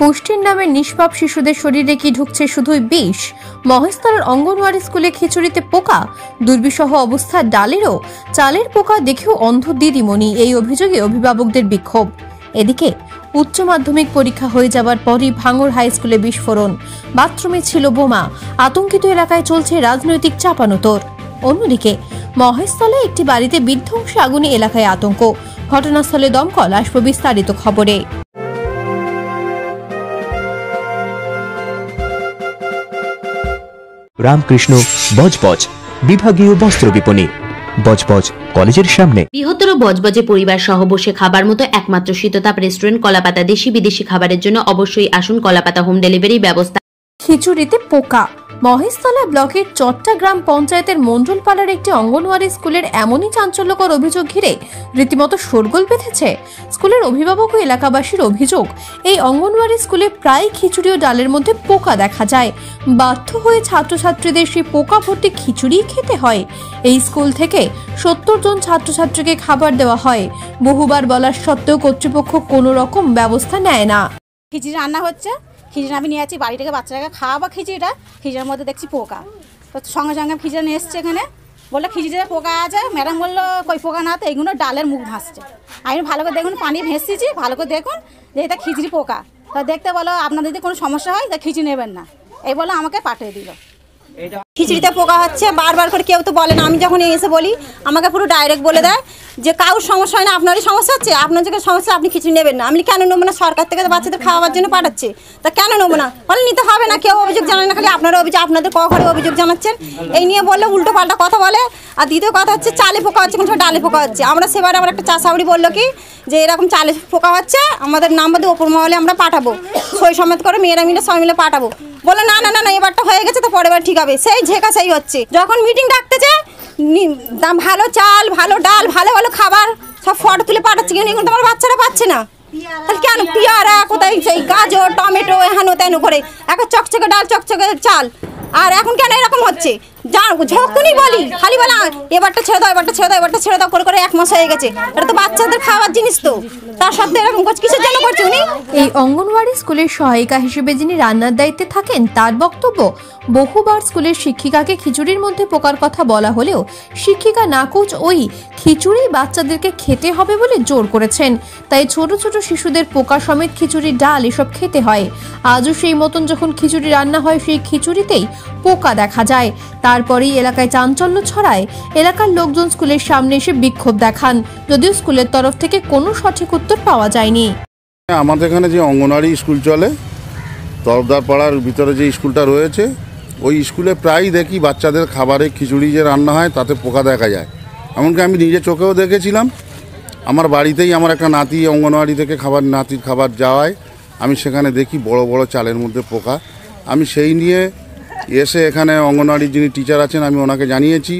পুষ্টির নামে নিষ্পাপ শিশুদের শরীরে কি ঢুকছে শুধুই বিষ। মহেশতলার অঙ্গনওয়াড়ি স্কুলে খিচুড়িতে পোকা, দুর্বিষহ অবস্থা ডালেরও, চালের পোকা দেখেও অন্ধ দিদিমণি। এই অভিযোগে অভিভাবকদের বিক্ষোভ। এদিকে উচ্চ মাধ্যমিক পরীক্ষা হয়ে যাবার পরই ভাঙড় হাই স্কুলে বিস্ফোরণ, বাথরুমে ছিল বোমা, আতঙ্কিত এলাকায় চলছে রাজনৈতিক চাপানোতর। অন্যদিকে মহেশতলায় একটি বাড়িতে বিধ্বংসী আগুনে এলাকায় আতঙ্ক, ঘটনাস্থলে দমকল আসবে বিস্তারিত খবরে। রামকৃষ্ণ বজবজ বিভাগীয় বস্ত্র বিপণী, বজবজ কলেজের সামনে। বৃহত্তর বজবজে পরিবার সহ বসে খাবার মতো একমাত্র শীততাপ রেস্টুরেন্ট কলাপাতা। দেশি বিদেশি খাবারের জন্য অবশ্যই আসুন কলাপাতা। হোম ডেলিভারি ব্যবস্থা। খিচুড়িতে পোকা। মহেশতলা ব্লকের চট্টা গ্রাম পঞ্চায়েতের মন্ডলপাড়ার একটি অঙ্গনওয়াড়ি স্কুলের এমনই চাঞ্চল্যকর অভিযোগ ঘিরে রীতিমতো শোরগোল বেঁধেছে। স্কুলের অভিভাবক ও এলাকাবাসীর অভিযোগ, এই অঙ্গনওয়াড়ি স্কুলে প্রায় খিচুড়ি ও ডালের মধ্যে পোকা দেখা যায়। বাধ্য হয়ে ছাত্রছাত্রীদের সেই পোকা ভর্তি খিচুড়ি খেতে হয়। এই স্কুল থেকে 70 জন ছাত্রছাত্রীকে খাবার দেওয়া হয়। বহুবার বলার সত্ত্বেও কর্তৃপক্ষ কোনো রকম ব্যবস্থা নেয় না। খিচুড়ি রান্না হচ্ছে, খিচুড়ি আমি নিয়ে যাচ্ছি বাড়ি থেকে, বাচ্চাটাকে খাওয়াবো খিচুড়ির মধ্যে দেখছি পোকা। তো সঙ্গে সঙ্গে খিচুড়ি নিয়ে এসছে, এখানে বললো খিচুড়িতে পোকা আছে। ম্যাডাম বললো কই পোকা না, তো এইগুলো ডালের মুখ ভাসছে। আমি ভালো করে দেখুন, পানি ভেসেছি, ভালো করে দেখুন যে এটা খিচুড়ি পোকা। তা দেখতে বলো আপনাদের যদি কোনো সমস্যা হয় তা খিচুড়ি নেবেন না, এই বলে আমাকে পাঠিয়ে দিল। খিচুড়িতে পোকা হচ্ছে, বারবার করে কেউ তো বলে না। আমি যখন এসে বলি আমাকে পুরো ডাইরেক্ট বলে দেয় যে কারোর সমস্যা হয় না, আপনারই সমস্যা হচ্ছে, আপনার যখন সমস্যা আপনি খিচুড়ি নেবেন না। আমি কেন নেবো না? সরকার থেকে বাচ্চাদের খাওয়াবার জন্য পাঠাচ্ছে, তা কেন নেবো না? বলে নিতে হবে না, কেউ অভিযোগ জানায় না, খালি আপনারা অভিযোগ, আপনাদের ঘরে অভিযোগ জানাচ্ছেন। এই নিয়ে বললে উল্টো পাল্টা কথা বলে। আর দ্বিতীয় কথা হচ্ছে চালে পোকা হচ্ছে, কোনো ডালে পোকা হচ্ছে। আমরা সেবারে আমার একটা চাষাবড়ি বললো কি যে এরকম চালে পোকা হচ্ছে, আমাদের নাম্বার দিয়ে ওপর মহলে আমরা পাঠাবো, সই সমেত করে মেয়েরা মিলে সবাই মিলে পাঠাবো। বলে না না না না, এবারটা হয়ে গেছে তো পরের বার ঠিক হবে। সেই ঝেঁকা সেই হচ্ছে। যখন মিটিং ডাকতেছে ভালো চাল, ভালো ডাল, ভালো ভালো খাবার সব ফটো তুলে পাঠাচ্ছে, কিন্তু এখন তোমার বাচ্চারা পাচ্ছে না। তাহলে কেন? পেয়ারা কোথায়, সেই গাজর টমেটো হেন তেন করে একটা চকচকে ডাল, চকচকে চাল। আর এখন কেন এরকম হচ্ছে? যখনই বলি খালি বলা এবারটা ছেড়ে দাও, এবারটা ছেড়ে দাও, এবারটা ছেড়ে দাও করে 1 মাস হয়ে গেছে। এটা তো বাচ্চাদের খাওয়ার জিনিস, তো তার সত্ত্বেও এরকম করছে, কিসের জন্য করছে উনি? এই অঙ্গনওয়াড়ি স্কুলের সহায়িকা হিসেবে যিনি রান্নার দায়িত্বে থাকেন তার বক্তব্য, বহুবার স্কুলের শিক্ষিকাকে খিচুড়ির মধ্যে পোকার কথা বলা হলেও শিক্ষিকা নাকচ ওই খিচুড়ি বাচ্চাদেরকে খেতে হবে বলে জোর করেছেন। তাই ছোট ছোট শিশুদের পোকা সমেত খিচুড়ি, ডাল এসব খেতে হয়। আজও সেই মতন যখন খিচুড়ি রান্না হয়, সেই খিচুড়িতেই পোকা দেখা যায়। তারপরেই এলাকায় চাঞ্চল্য ছড়ায়। এলাকার লোকজন স্কুলের সামনে এসে বিক্ষোভ দেখান, যদিও স্কুলের তরফ থেকে কোনো সঠিক উত্তর পাওয়া যায়নি। আমাদের এখানে যে অঙ্গনওয়াড়ি স্কুল চলে, তরফদার পাড়ার ভিতরে যে স্কুলটা রয়েছে, ওই স্কুলে প্রায় দেখি বাচ্চাদের খাবারে খিচুড়ি যে রান্না হয় তাতে পোকা দেখা যায়। এমনকি আমি নিজে চোখেও দেখেছিলাম। আমার বাড়িতেই আমার একটা নাতি অঙ্গনওয়াড়ি থেকে নাতির খাবার যাওয়ায় আমি সেখানে দেখি বড় বড় চালের মধ্যে পোকা। আমি সেই নিয়ে এসে এখানে অঙ্গনওয়াড়ির যিনি টিচার আছেন আমি ওনাকে জানিয়েছি,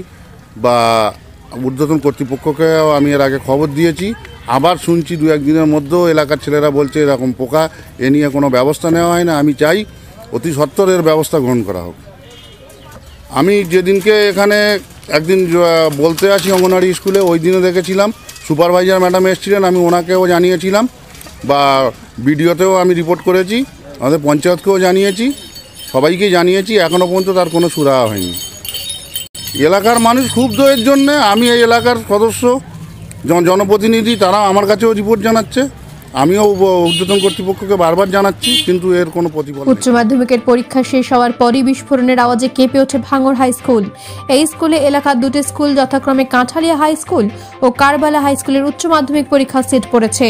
বা ঊর্ধ্বতন কর্তৃপক্ষকেও আমি এর আগে খবর দিয়েছি। আবার শুনছি 2-1 দিনের মধ্যেও এলাকার ছেলেরা বলছে এরকম পোকা, এ নিয়ে কোনো ব্যবস্থা নেওয়া হয় না। আমি চাই অতি সত্বর এর ব্যবস্থা গ্রহণ করা হোক। আমি যেদিনকে এখানে একদিন বলতে আসি অঙ্গনওয়াড়ি স্কুলে, ওই দিনও দেখেছিলাম সুপারভাইজার ম্যাডাম এসেছিলেন, আমি ওনাকেও জানিয়েছিলাম, বা ভিডিওতেও আমি রিপোর্ট করেছি, আমাদের পঞ্চায়েতকেও জানিয়েছি, সবাইকে জানিয়েছি। এখনও পর্যন্ত তার কোনো সুরাহা হয়নি। এলাকার মানুষ ক্ষুব্ধ এর জন্যে। আমি এই এলাকার সদস্য, জনপ্রতিনিধি, তারা আমার কাছেও রিপোর্ট জানাচ্ছে, আমিও ঊর্ধ্বতন কর্তৃপক্ষকে বারবার জানাচ্ছি, কিন্তু এর কোনো প্রতিফলন। উচ্চ মাধ্যমিকের পরীক্ষা শেষ হওয়ার পরই বিস্ফোরণের আওয়াজে কেঁপে ওঠে ভাঙড় হাই স্কুল। এই স্কুলে এলাকার 2টি স্কুল যথাক্রমে কাঁঠালিয়া হাই স্কুল ও কারবালা হাই স্কুলের উচ্চ মাধ্যমিক পরীক্ষা সেট পড়েছে।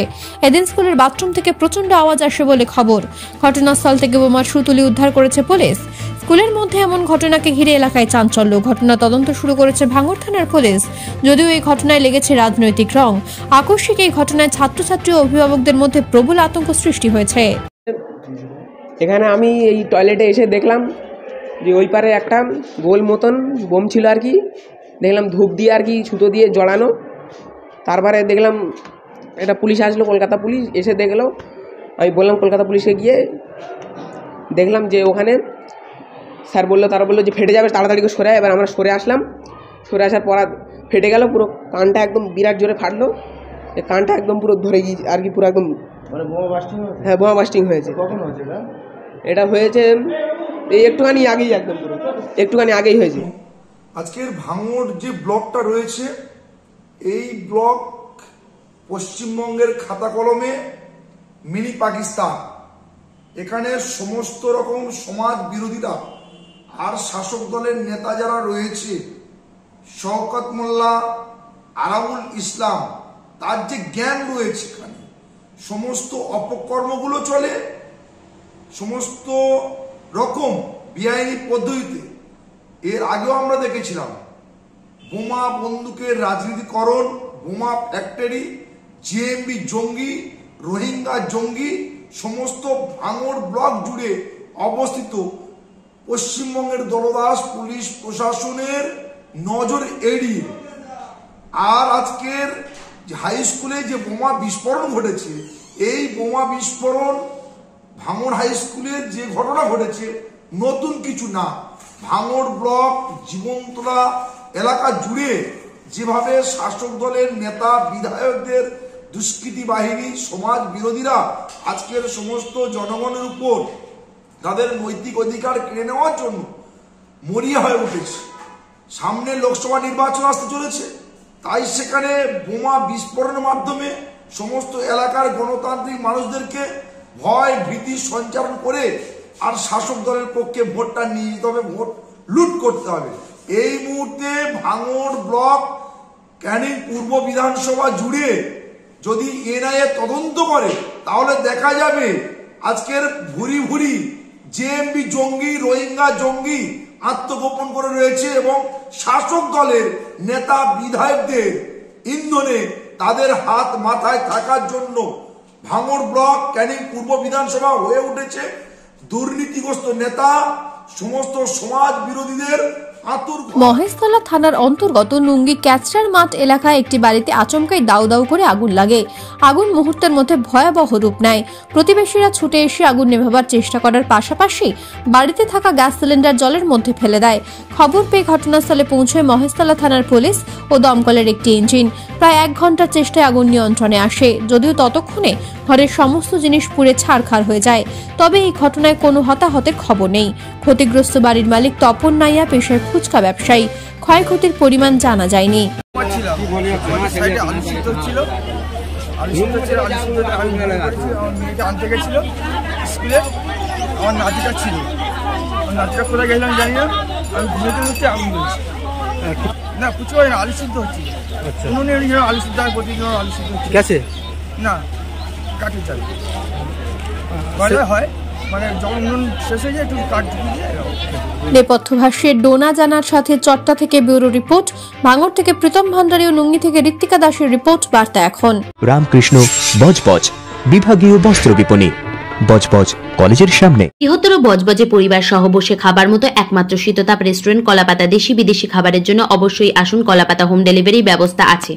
এদিন স্কুলের বাথরুম থেকে প্রচন্ড আওয়াজ আসে বলে খবর। ঘটনাস্থল থেকে বোমার সুতুলি উদ্ধার করেছে পুলিশ। স্কুলের মধ্যে এমন ঘটনাকে ঘিরে এলাকায় চাঞ্চল্য। ঘটনা তদন্ত শুরু করেছে ভাঙড় থানার পুলিশ। যদিও এই ঘটনায় লেগেছে রাজনৈতিক রং। আকস্মিক এই ঘটনায় ছাত্রছাত্রী ও অভিভাবকদের মধ্যে প্রবল আতঙ্ক সৃষ্টি হয়েছে। এখানে আমি এই টয়লেটে এসে দেখলাম যে ওই পারে একটা গোল মতন বোম ছিল আর কি, দেখলাম ধূপ দিয়ে আর কি সুতো দিয়ে জড়ানো। তারপরে দেখলাম এটা পুলিশ আসলো, কলকাতা পুলিশ এসে দেখলো। আমি বললাম কলকাতা পুলিশে গিয়ে দেখলাম যে ওখানে স্যার বললো, তারা বললো যে ফেটে যাবে, তাড়াতাড়ি করে সরে। এবার আমরা সরে আসলাম। সরে আসার পর ফেটে গেল পুরো, কানটা একদম বিরাট জোরে ফাটলো। কানটা একদম পুরো ধরে গিয়ে আর কি, পুরো একদম মানে বোমা বাস্টিং হয়েছে? হ্যাঁ, বোমা বাস্টিং হয়েছে। কখন হয়েছে এটা? এটা হয়েছে এই একটুখানি আগেই, একদম পুরো একটুখানি আগেই হয়েছে। আজকের ভাঙড় যে ব্লকটা রয়েছে, এই ব্লক পশ্চিমবঙ্গের খাতা কলমে মিনি পাকিস্তান। এখানে সমস্ত রকম সমাজ বিরোধীরা আর শাসক দলের নেতা যারা রয়েছে, শওকত মোল্লা, আরামুল ইসলাম, তার যে জ্ঞান রয়েছে, এখানে সমস্ত অপকর্মগুলো চলে, সমস্ত রকম বেআইনি পদ্ধতিতে। এর আগেও আমরা দেখেছিলাম বোমা বন্দুকের রাজনীতিকরণ, বোমা ফ্যাক্টরি, জেএমবি জঙ্গি, রোহিঙ্গা জঙ্গি, সমস্ত ভাঙড় ব্লক জুড়ে অবস্থিত পশ্চিমবঙ্গের দলদাস পুলিশ প্রশাসনের নজর এড়িয়ে। আর আজকের হাই স্কুলে যে বোমা বিস্ফোরণ ঘটেছে, এই বোমা বিস্ফোরণ ভাঙড় হাই স্কুলের যে ঘটনা ঘটেছে নতুন কিছু না। ভাঙড় ব্লক জীবনতলা এলাকা জুড়ে যেভাবে শাসক দলের নেতা বিধায়কদের দুষ্কৃতী বাহিনী সমাজ বিরোধীরা আজকের সমস্ত জনগণের উপর তাদের নৈতিক অধিকার কেড়ে নেওয়ার জন্য মরিয়া হয়ে উঠেছে। সামনে লোকসভা নির্বাচন আসতে চলেছে, তাই সেখানে বোমা বিস্ফোরণের মাধ্যমে সমস্ত এলাকার গণতান্ত্রিক মানুষদেরকে ভয় ভীতি সঞ্চারণ করে আর শাসক দলের পক্ষে ভোটটা নিয়ে যেতে হবে, ভোট লুট করতে হবে। এই মুহূর্তে ভাঙড় ব্লক ক্যানিং পূর্ব বিধানসভা জুড়ে যদি এনআইএ তদন্ত করে তাহলে দেখা যাবে আজকের ভুরি ভুরি জেএমবি জঙ্গি, রোহিঙ্গা জঙ্গি আত্মগোপন করে রয়েছে এবং শাসক দলের নেতা বিধায়কদের ইন্ধনে তাদের হাত মাথায় থাকার জন্য ভাঙড় ব্লক ক্যানিং পূর্ব বিধানসভা হয়ে উঠেছে দুর্নীতিগ্রস্ত নেতা সমস্ত সমাজ বিরোধীদের মহেশতলা থানার অন্তর্গত নুঙ্গি ক্যাচরার মাঠ এলাকায় একটি বাড়িতে আচমকাই দাউ দাউ করে আগুন লাগে। আগুন মুহূর্তের মধ্যে ভয়াবহ রূপ নেয়। প্রতিবেশীরা ছুটে এসে আগুন নেভাবার চেষ্টা করার পাশাপাশি বাড়িতে থাকা গ্যাস সিলিন্ডার জলের মধ্যে ফেলে দেয়। খবর পেয়ে ঘটনাস্থলে পৌঁছয় মহেশতলা থানার পুলিশ ও দমকলের একটি ইঞ্জিন। প্রায় 1 ঘন্টার চেষ্টায় আগুন নিয়ন্ত্রণে আসে, যদিও ততক্ষণে ঘরের সমস্ত জিনিস পুড়ে ছারখার হয়ে যায়। তবে এই ঘটনায় কোনো হতাহতের খবর নেই। ক্ষতিগ্রস্ত বাড়ির মালিক তপন নাইয়া পেশায় ফুচকা ব্যবসায়ী। ক্ষয়ক্ষতির পরিমাণ জানা যায়নি। আনতে গেছিল স্কুলে, আমার নাতিটা ছিল, নাতিটা কোথায় গেছিলাম জানি না। আমি ঘুমেতে ঘুরতে আগুন বলছি না, কিছু হয় না, আলু সিদ্ধ হচ্ছিল। উনুনে আলু সিদ্ধ হয়, প্রতিদিন আলু সিদ্ধ হচ্ছে না, কাঠের চাল ঘরে হয়, মানে যখন উনুন শেষ হয়ে যায় একটু কাঠ ঢুকিয়ে যায়। নেপথ্য ভাষ্যের ডোনা জানার সাথে চট্টা থেকে ব্যুরো রিপোর্ট, ভাঙড় থেকে প্রীতম ভান্ডারী ও নুঙ্গি থেকে ঋত্বিকা দাসের রিপোর্ট, বার্তা এখন। রামকৃষ্ণ বজবজ বিভাগীয় বস্ত্র বিপণী, বজবজ কলেজের সামনে। বৃহত্তর বজবজে পরিবার সহ বসে খাবার মতো একমাত্র শীততাপ রেস্টুরেন্ট কলাপাতা। দেশি বিদেশি খাবারের জন্য অবশ্যই আসুন, কলাপাতা হোম ডেলিভারি ব্যবস্থা আছে।